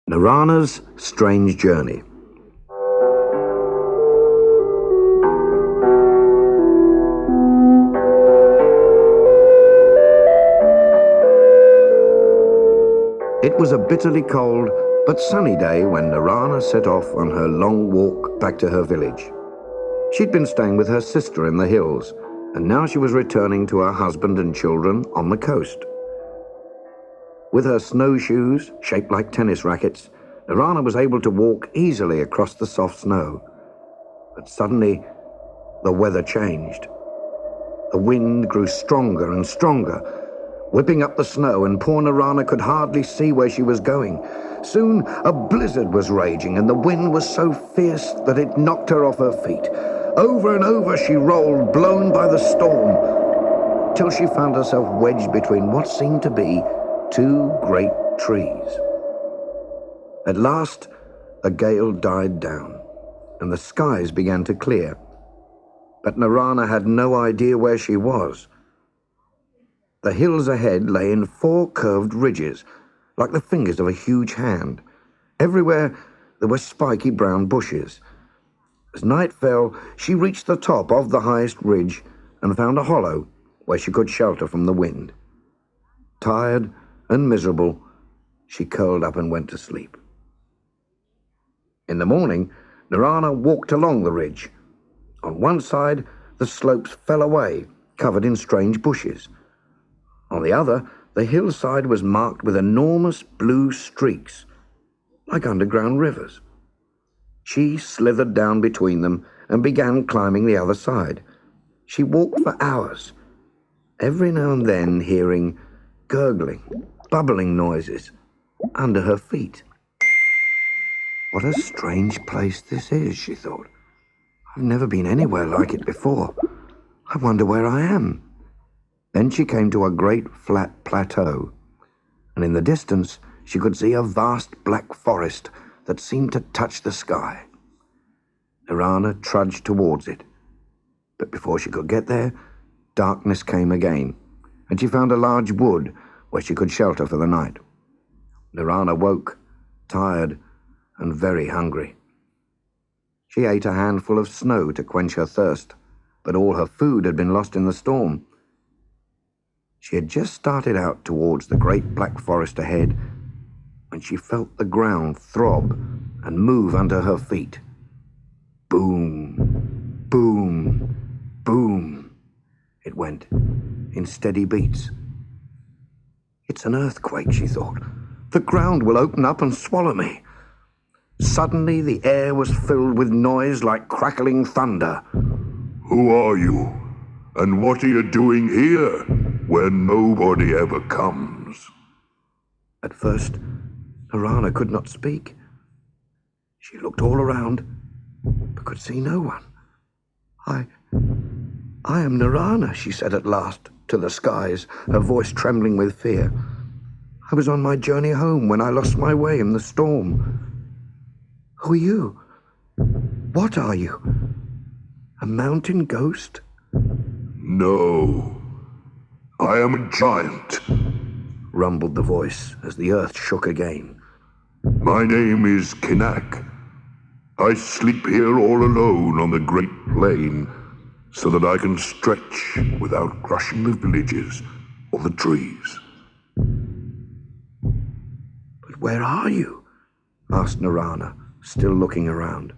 Narana's Strange Journey. It was a bitterly cold but sunny day when Narana set off on her long walk back to her village. She'd been staying with her sister in the hills, and now she was returning to her husband and children on the coast. With her snowshoes, shaped like tennis rackets, Narana was able to walk easily across the soft snow. But suddenly, the weather changed. The wind grew stronger and stronger, whipping up the snow, and poor Narana could hardly see where she was going. Soon, a blizzard was raging, and the wind was so fierce that it knocked her off her feet. Over and over she rolled, blown by the storm, till she found herself wedged between what seemed to be two great trees. At last, the gale died down, and the skies began to clear. But Narana had no idea where she was. The hills ahead lay in four curved ridges, like the fingers of a huge hand. Everywhere there were spiky brown bushes. As night fell, she reached the top of the highest ridge and found a hollow where she could shelter from the wind. Tired and miserable, she curled up and went to sleep. In the morning, Narana walked along the ridge. On one side, the slopes fell away, covered in strange bushes. On the other, the hillside was marked with enormous blue streaks, like underground rivers. She slithered down between them and began climbing the other side. She walked for hours, every now and then hearing gurgling, bubbling noises under her feet. What a strange place this is, she thought. I've never been anywhere like it before. I wonder where I am. Then she came to a great flat plateau, and in the distance she could see a vast black forest that seemed to touch the sky. Narana trudged towards it, but before she could get there, darkness came again, and she found a large wood where she could shelter for the night. Narana woke, tired and very hungry. She ate a handful of snow to quench her thirst, but all her food had been lost in the storm. She had just started out towards the great black forest ahead when she felt the ground throb and move under her feet. Boom, boom, boom, it went, in steady beats. It's an earthquake, she thought. The ground will open up and swallow me. Suddenly the air was filled with noise like crackling thunder. Who are you? And what are you doing here, where nobody ever comes? At first, Narana could not speak. She looked all around, but could see no one. I am Narana, she said at last, to the skies, her voice trembling with fear. I was on my journey home when I lost my way in the storm. Who are you? What are you? A mountain ghost? No, I am a giant, rumbled the voice as the earth shook again. My name is Kinak. I sleep here all alone on the great plain so that I can stretch without crushing the villages or the trees. But where are you? Asked Narana, still looking around.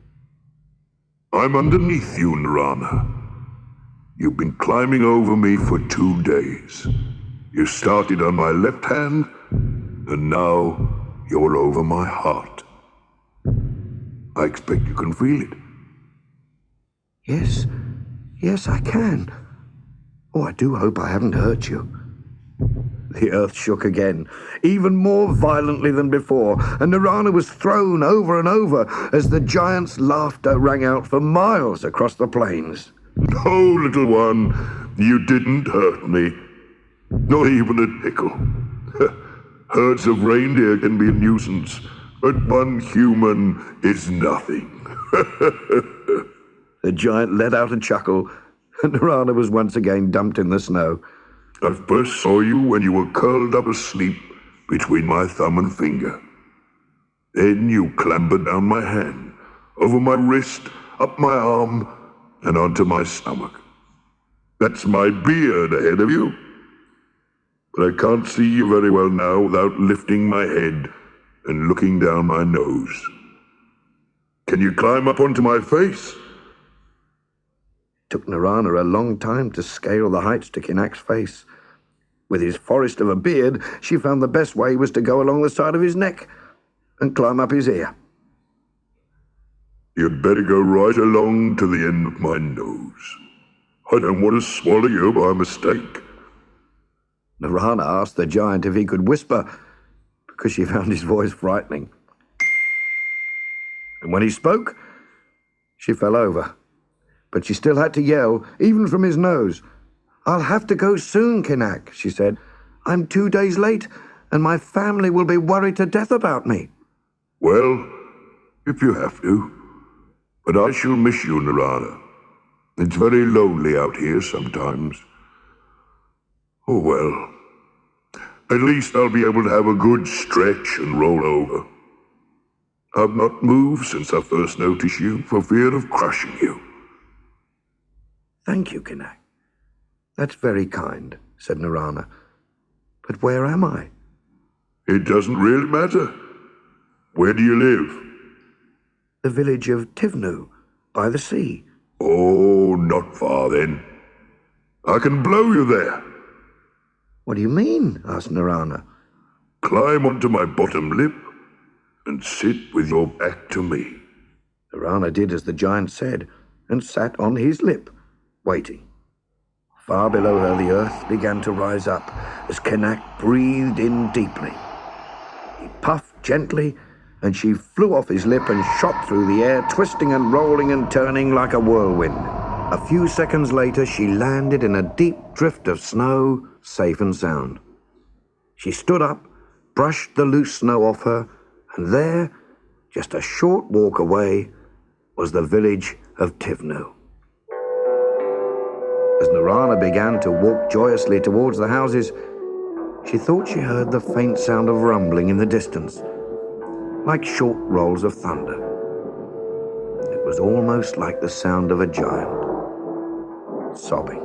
I'm underneath you, Narana. You've been climbing over me for 2 days. You started on my left hand, and now you're over my heart. I expect you can feel it. Yes, I can. Oh, I do hope I haven't hurt you. The earth shook again, even more violently than before, and Narana was thrown over and over as the giant's laughter rang out for miles across the plains. No, little one, you didn't hurt me. Not even a nickel. Herds of reindeer can be a nuisance, but one human is nothing. The giant let out a chuckle, and Narana was once again dumped in the snow. I first saw you when you were curled up asleep between my thumb and finger. Then you clambered down my hand, over my wrist, up my arm, and onto my stomach. That's my beard ahead of you. But I can't see you very well now without lifting my head and looking down my nose. Can you climb up onto my face? It took Narana a long time to scale the heights to Kinak's face. With his forest of a beard, she found the best way was to go along the side of his neck and climb up his ear. You'd better go right along to the end of my nose. I don't want to swallow you by mistake. Narana asked the giant if he could whisper, because she found his voice frightening. And when he spoke, she fell over. But she still had to yell, even from his nose. "I'll have to go soon, Kinak," she said. "I'm 2 days late, and my family will be worried to death about me." Well, if you have to. But I shall miss you, Narana. It's very lonely out here sometimes. Oh well. At least I'll be able to have a good stretch and roll over. I've not moved since I first noticed you for fear of crushing you. "Thank you, Kinak. That's very kind," said Narana. "But where am I?" It doesn't really matter. Where do you live? "The village of Tivnu, by the sea." Oh, not far then. I can blow you there. "What do you mean?" asked Narana. Climb onto my bottom lip and sit with your back to me. Narana did as the giant said and sat on his lip, waiting. Far below her, the earth began to rise up as Kinak breathed in deeply. He puffed gently, and she flew off his lip and shot through the air, twisting and rolling and turning like a whirlwind. A few seconds later, she landed in a deep drift of snow, safe and sound. She stood up, brushed the loose snow off her, and there, just a short walk away, was the village of Tivnu. As Narana began to walk joyously towards the houses, she thought she heard the faint sound of rumbling in the distance, like short rolls of thunder. It was almost like the sound of a giant sobbing.